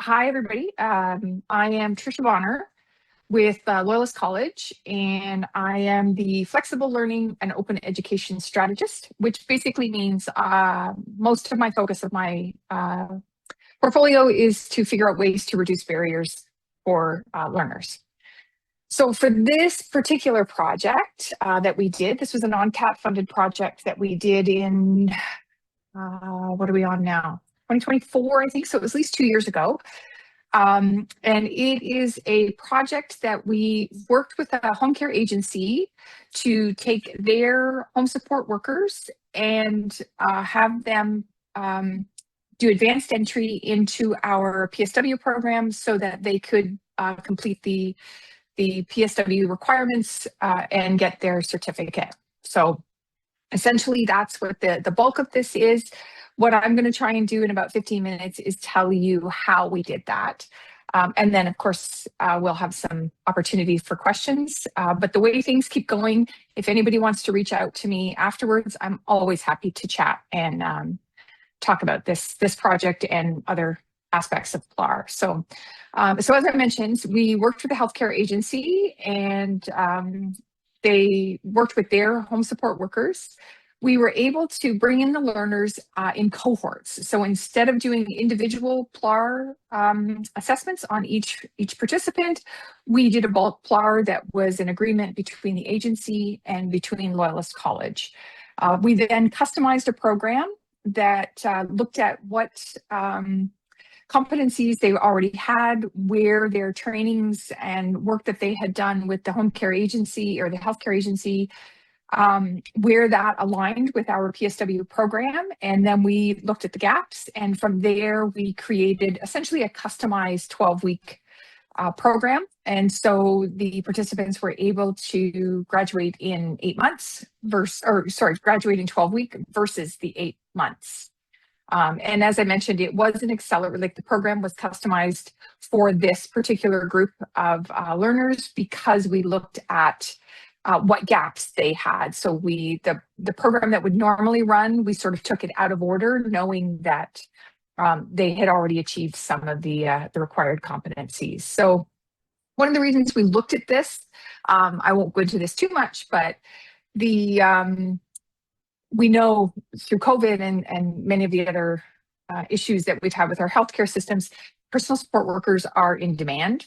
Hi, everybody. I am Tricia Bonner with Loyalist College, and I am the Flexible Learning and Open Education Strategist, which basically means most of my focus of my portfolio is to figure out ways to reduce barriers for learners. So for this particular project that we did, this was a non-CAP funded project that we did in, what are we on now? 2024, I think. So it was at least 2 years ago. And it is a project that we worked with a home care agency to take their home support workers and have them do advanced entry into our PSW program so that they could complete the PSW requirements and get their certificate. So essentially, that's what the bulk of this is. What I'm going to try and do in about 15 minutes is tell you how we did that. And then, of course, we'll have some opportunity for questions. But the way things keep going, if anybody wants to reach out to me afterwards, I'm always happy to chat and talk about this project and other aspects of PLAR. So as I mentioned, we worked with the healthcare agency and they worked with their home support workers. We were able to bring in the learners in cohorts. So instead of doing individual PLAR assessments on each participant, we did a bulk PLAR that was an agreement between the agency and between Loyalist College. We then customized a program that looked at what competencies they already had, where their trainings and work that they had done with the home care agency or the healthcare agency, where that aligned with our PSW program. And then we looked at the gaps. And from there, we created essentially a customized 12-week program. And so the participants were able to graduate in 8 months graduate in 12 weeks versus the 8 months. And as I mentioned, it was an accelerator, like the program was customized for this particular group of learners because we looked at what gaps they had. So the program that would normally run, we sort of took it out of order, knowing that they had already achieved some of the required competencies. So one of the reasons we looked at this, I won't go into this too much, but we know through COVID and many of the other issues that we've had with our healthcare systems, personal support workers are in demand.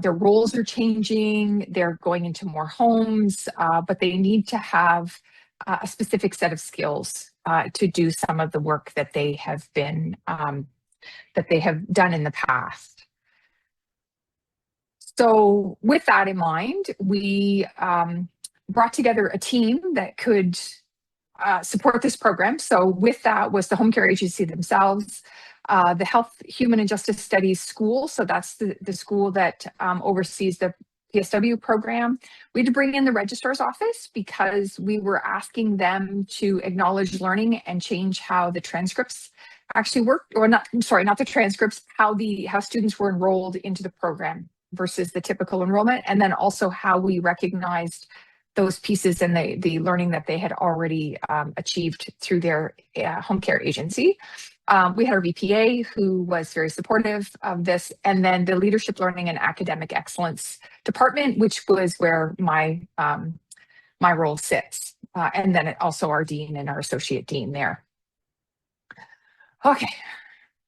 Their roles are changing, they're going into more homes, but they need to have a specific set of skills to do some of the work that they have been, that they have done in the past. So with that in mind, we brought together a team that could support this program. So with that was the home care agency themselves, the Health, Human and Justice Studies School. So that's the school that oversees the PSW program. We had to bring in the registrar's office because we were asking them to acknowledge learning and change how the transcripts actually worked, or not the transcripts, how students were enrolled into the program versus the typical enrollment, and then also how we recognized those pieces and the learning that they had already achieved through their home care agency. We had our VPA who was very supportive of this, and then the Leadership Learning and Academic Excellence Department, which was where my role sits, and then also our dean and our associate dean there. Okay.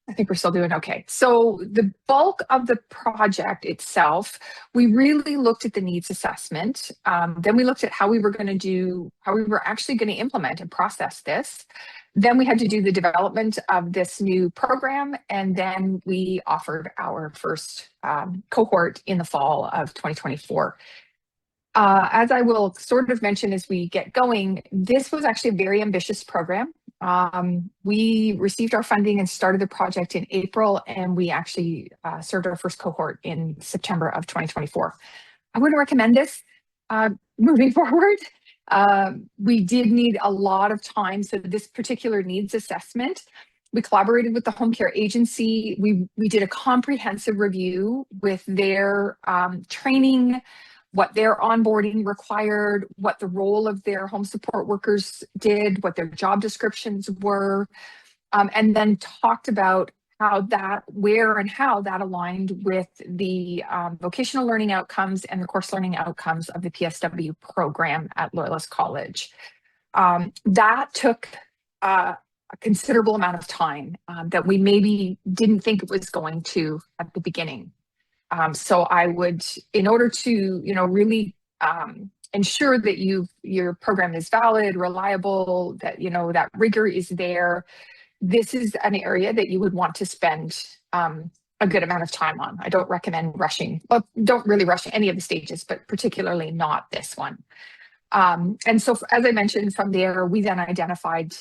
I think we're still doing okay. So the bulk of the project itself, we really looked at the needs assessment. Then we looked at how we were actually going to implement and process this. Then we had to do the development of this new program. And then we offered our first cohort in the fall of 2024. As I will sort of mention as we get going, this was actually a very ambitious program. We received our funding and started the project in April, and we actually served our first cohort in September of 2024. I wouldn't recommend this moving forward. We did need a lot of time. So this particular needs assessment, we collaborated with the home care agency. We did a comprehensive review with their training, what their onboarding required, what the role of their home support workers did, what their job descriptions were, and then talked about where and how that aligned with the vocational learning outcomes and the course learning outcomes of the PSW program at Loyalist College. That took a considerable amount of time that we maybe didn't think it was going to at the beginning. So I would, in order to, really ensure that your program is valid, reliable, that, that rigor is there, this is an area that you would want to spend a good amount of time on. I don't recommend rushing. Well, don't really rush any of the stages, but particularly not this one. And so, as I mentioned, from there, we then identified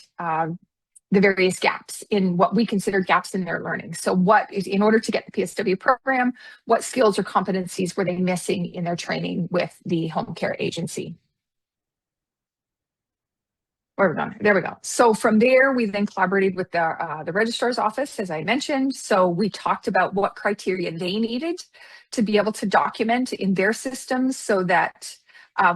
the various gaps in what we consider gaps in their learning. So in order to get the PSW program, what skills or competencies were they missing in their training with the home care agency? Where are we going? There we go. So from there, we then collaborated with the registrar's office, as I mentioned. So we talked about what criteria they needed to be able to document in their systems so that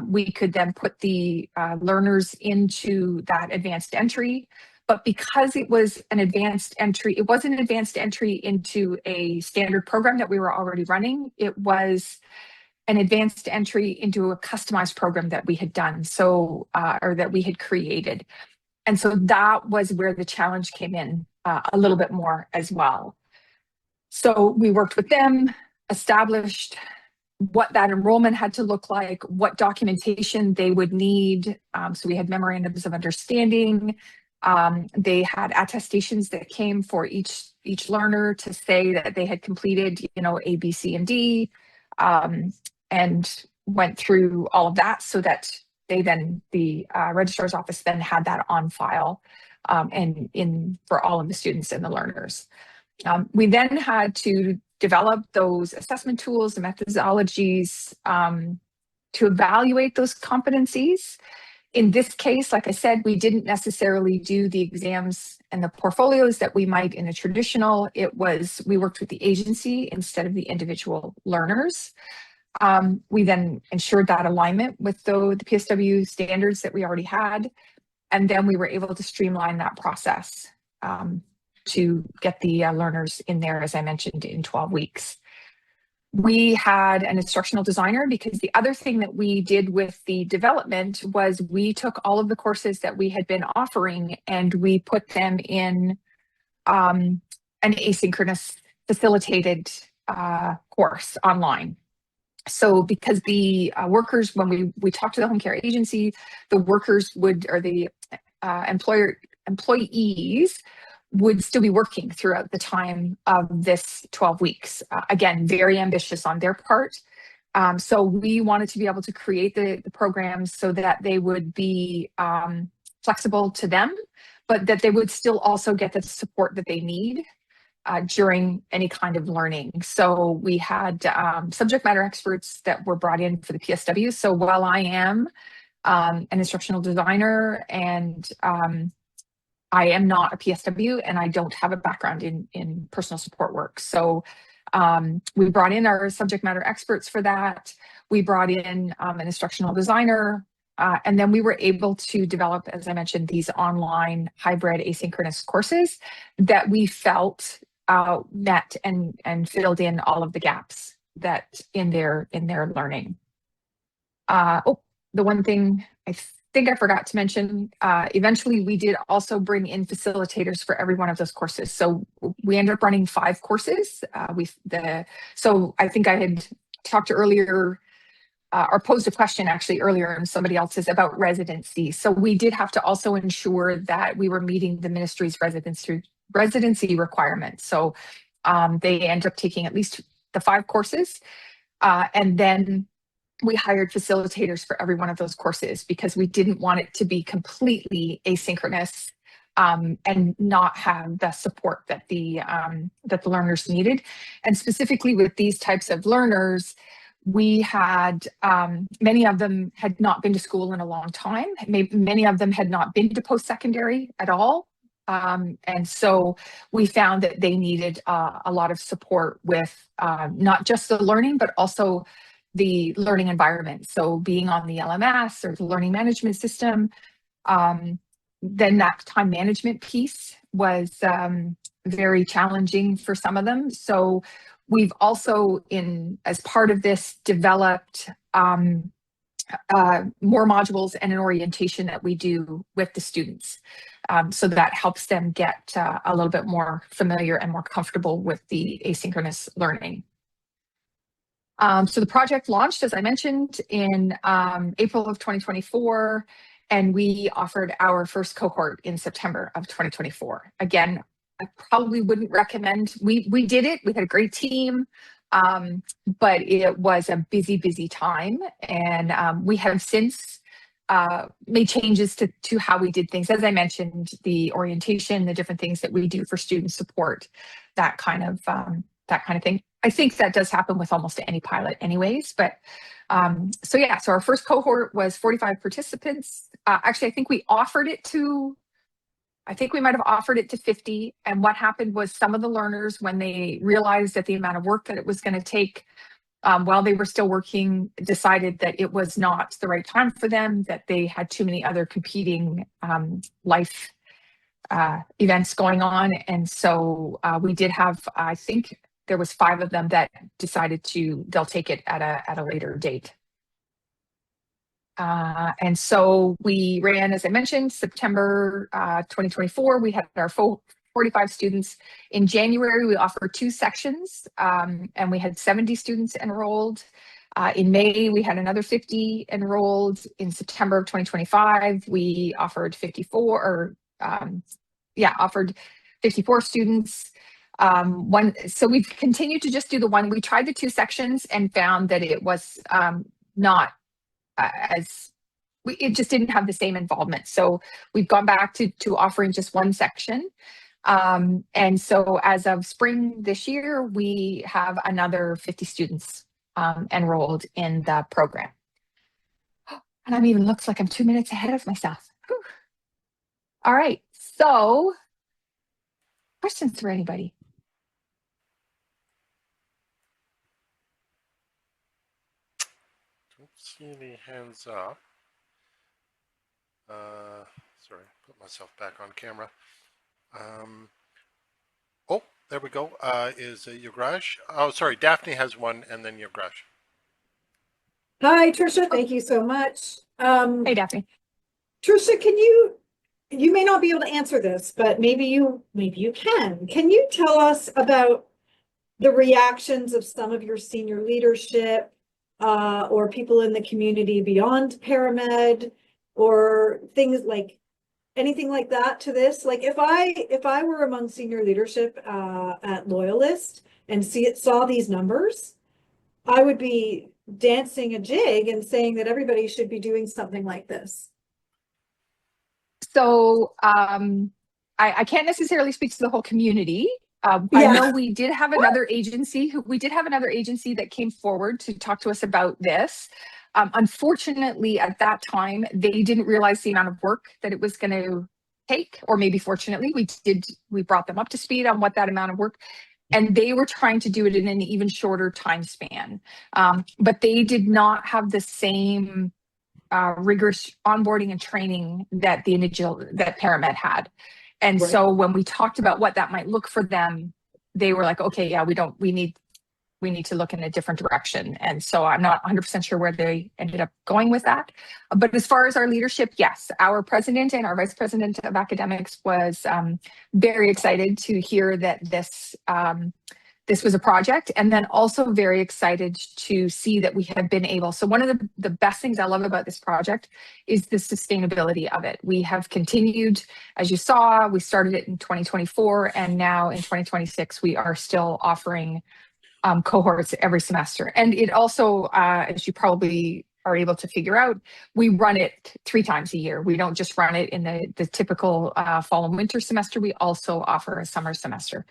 we could then put the learners into that advanced entry. But because it was an advanced entry, it wasn't an advanced entry into a standard program that we were already running. It was an advanced entry into a customized program that we had done, or that we had created. And so that was where the challenge came in a little bit more as well. So we worked with them, established what that enrollment had to look like, what documentation they would need. So we had memorandums of understanding. They had attestations that came for each learner to say that they had completed, A, B, C, and D, and went through all of that so that the registrar's office then had that on file and for all of the students and the learners. We then had to develop those assessment tools and methodologies to evaluate those competencies. In this case, like I said, we didn't necessarily do the exams and the portfolios that we might in a traditional. We worked with the agency instead of the individual learners. We then ensured that alignment with the PSW standards that we already had. And then we were able to streamline that process to get the learners in there, as I mentioned, in 12 weeks. We had an instructional designer because the other thing that we did with the development was we took all of the courses that we had been offering and we put them in an asynchronous facilitated course online. So because the workers, when we talked to the home care agency, the workers the employees would still be working throughout the time of this 12 weeks. Again, very ambitious on their part. So we wanted to be able to create the programs so that they would be flexible to them, but that they would still also get the support that they need during any kind of learning. So we had subject matter experts that were brought in for the PSW. So while I am an instructional designer and I am not a PSW and I don't have a background in personal support work. So we brought in our subject matter experts for that. We brought in an instructional designer, and then we were able to develop, as I mentioned, these online hybrid asynchronous courses that we felt met and filled in all of the gaps that in their learning. The one thing I think I forgot to mention, eventually we did also bring in facilitators for every one of those courses. So we ended up running 5 courses. So I think I had talked earlier or posed a question actually earlier in somebody else's about residency. So we did have to also ensure that we were meeting the ministry's residency requirements. So they ended up taking at least the 5 courses, and then we hired facilitators for every one of those courses because we didn't want it to be completely asynchronous and not have the support that the learners needed. And specifically with these types of learners, we had many of them had not been to school in a long time. Many of them had not been to post-secondary at all. And so we found that they needed a lot of support with not just the learning, but also the learning environment. So being on the LMS or the learning management system, then that time management piece was very challenging for some of them. So we've also, as part of this, developed more modules and an orientation that we do with the students. So that helps them get a little bit more familiar and more comfortable with the asynchronous learning. So the project launched, as I mentioned, in April of 2024, and we offered our first cohort in September of 2024. Again, I probably wouldn't recommend, we did it, we had a great team, but it was a busy time, and we have since made changes to how we did things. As I mentioned, the orientation, the different things that we do for student support, that kind of thing. I think that does happen with almost any pilot anyways, but so yeah, so our first cohort was 45 participants. Actually, I think we might have offered it to 50. And what happened was some of the learners, when they realized that the amount of work that it was going to take while they were still working, decided that it was not the right time for them, that they had too many other competing life events going on. And so we did have, I think there was 5 of them that decided they'll take it at a later date. And so we ran, as I mentioned, September 2024, we had our 45 students. In January, we offered 2 sections, and we had 70 students enrolled. In May, we had another 50 enrolled. In September of 2025, we offered 54, offered 54 students. So we've continued to just do the one. We tried the 2 sections and found that it was not it just didn't have the same involvement. So we've gone back to offering just 1 section. And so as of spring this year, we have another 50 students enrolled in the program. And I'm even looks like I'm 2 minutes ahead of myself. Whew. All right. So questions for anybody? Don't see any hands up. Sorry, put myself back on camera. Oh, there we go. Is Yogesh? Oh, sorry, Daphne has one, and then Yogesh. Hi, Tricia. Thank you so much. Hey, Daphne. Tricia, you may not be able to answer this, but maybe you can. Can you tell us about the reactions of some of your senior leadership or people in the community beyond paramed, or things like anything like that to this? Like if I were among senior leadership at Loyalist and saw these numbers, I would be dancing a jig and saying that everybody should be doing something like this. So I can't necessarily speak to the whole community. I know we did have another agency that came forward to talk to us about this. Unfortunately, at that time, they didn't realize the amount of work that it was going to take, or maybe fortunately, we brought them up to speed on what that amount of work, and they were trying to do it in an even shorter time span. But they did not have the same rigorous onboarding and training that Paramed had. And Right. So when we talked about what that might look for them, they were like, okay, yeah, we need to look in a different direction. And so I'm not 100% sure where they ended up going with that. But as far as our leadership, yes, our president and our vice president of academics was very excited to hear that this was a project, and then also very excited to see that we have been able. So one of the best things I love about this project is the sustainability of it. We have continued, as you saw, we started it in 2024, and now in 2026, we are still offering cohorts every semester. And it also, as you probably are able to figure out, we run it 3 times a year. We don't just run it in the typical fall and winter semester. We also offer a summer semester.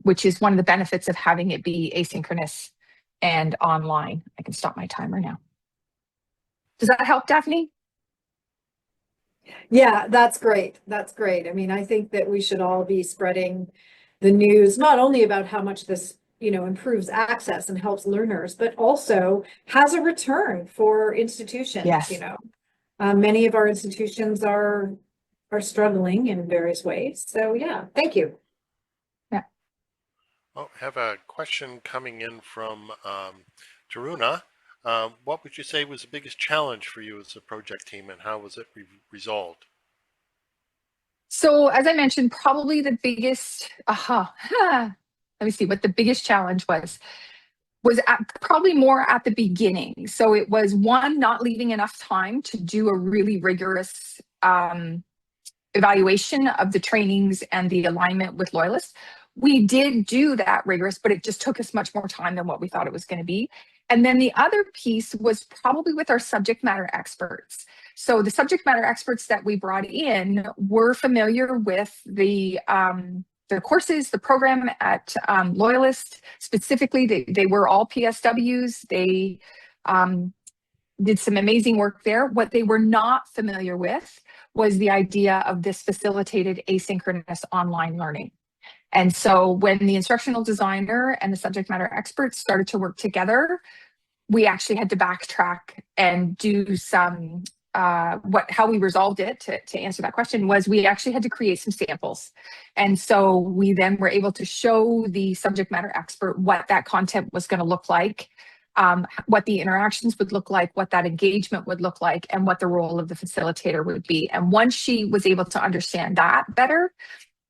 Which is one of the benefits of having it be asynchronous and online. I can stop my timer now. Does that help, Daphne? Yeah, that's great. That's great. I mean, I think that we should all be spreading the news, not only about how much this, improves access and helps learners, but also has a return for institutions. Yes. Many of our institutions are struggling in various ways. So yeah, thank you. Oh, I have a question coming in from Taruna. What would you say was the biggest challenge for you as a project team, and how was it resolved? So as I mentioned, probably the biggest, let me see what the biggest challenge probably more at the beginning. So it was one, not leaving enough time to do a really rigorous evaluation of the trainings and the alignment with Loyalist. We did do that rigorous, but it just took us much more time than what we thought it was going to be. And then the other piece was probably with our subject matter experts. So the subject matter experts that we brought in were familiar with the courses, the program at Loyalist. Specifically, they were all PSWs. They did some amazing work there. What they were not familiar with was the idea of this facilitated asynchronous online learning. And so when the instructional designer and the subject matter experts started to work together, we actually had to backtrack and do some how we resolved it to answer that question was we actually had to create some samples. And so we then were able to show the subject matter expert what that content was going to look like, what the interactions would look like, what that engagement would look like, and what the role of the facilitator would be. And once she was able to understand that better,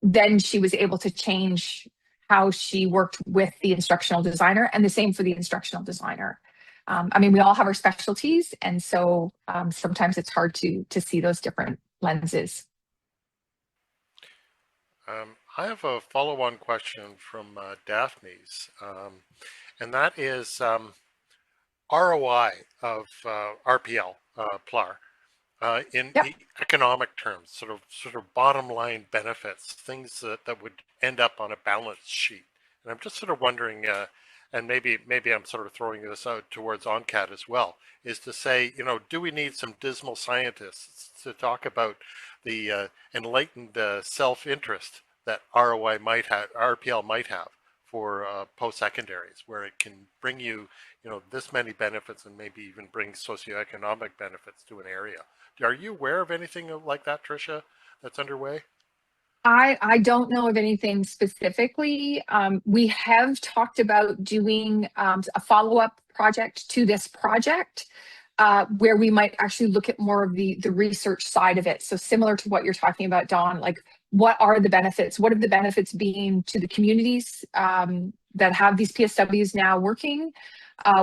then she was able to change how she worked with the instructional designer, and the same for the instructional designer. I mean, we all have our specialties, and so sometimes it's hard to see those different lenses. I have a follow-on question from Daphne's, and that is ROI of RPL, PLAR. In Yep. the economic terms, sort of bottom line benefits, things that would end up on a balance sheet. And I'm just sort of wondering, and maybe I'm sort of throwing this out towards ONCAD as well, is to say, do we need some dismal scientists to talk about the enlightened self-interest that RPL might have for post-secondaries, where it can bring you, this many benefits and maybe even bring socioeconomic benefits to an area. Are you aware of anything like that, Tricia, that's underway? I don't know of anything specifically. We have talked about doing a follow-up project to this project where we might actually look at more of the research side of it. So similar to what you're talking about, Dawn, like what are the benefits? What have the benefits been to the communities that have these PSWs now working?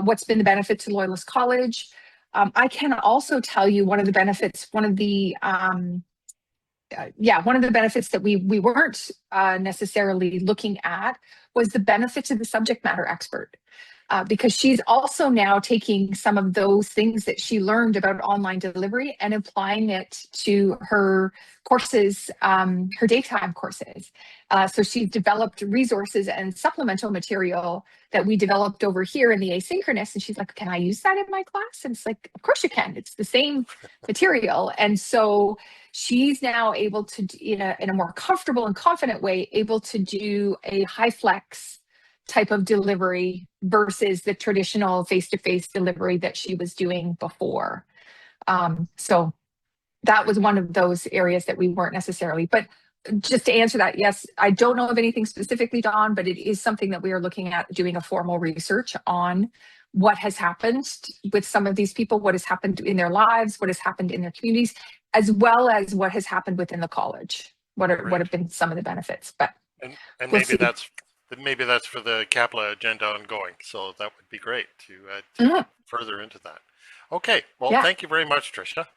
What's been the benefit to Loyalist College? I can also tell you one of the benefits, one of the benefits that we weren't necessarily looking at was the benefit to the subject matter expert. Because she's also now taking some of those things that she learned about online delivery and applying it to her courses, her daytime courses. So she's developed resources and supplemental material that we developed over here in the asynchronous. And she's like, can I use that in my class? And it's like, of course you can. It's the same material. And so she's now able to, in a more comfortable and confident way, able to do a high flex type of delivery versus the traditional face-to-face delivery that she was doing before. So that was one of those areas that we weren't necessarily, but just to answer that, yes, I don't know of anything specifically, Dawn, but it is something that we are looking at doing a formal research on what has happened with some of these people, what has happened in their lives, what has happened in their communities, as well as what has happened within the college. What have been some of the benefits, but and we'll maybe see. that's for the CAPLA agenda ongoing. So that would be great to get further into that. Okay, well, Yeah. thank you very much, Tricia.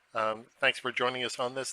Thanks for joining us on this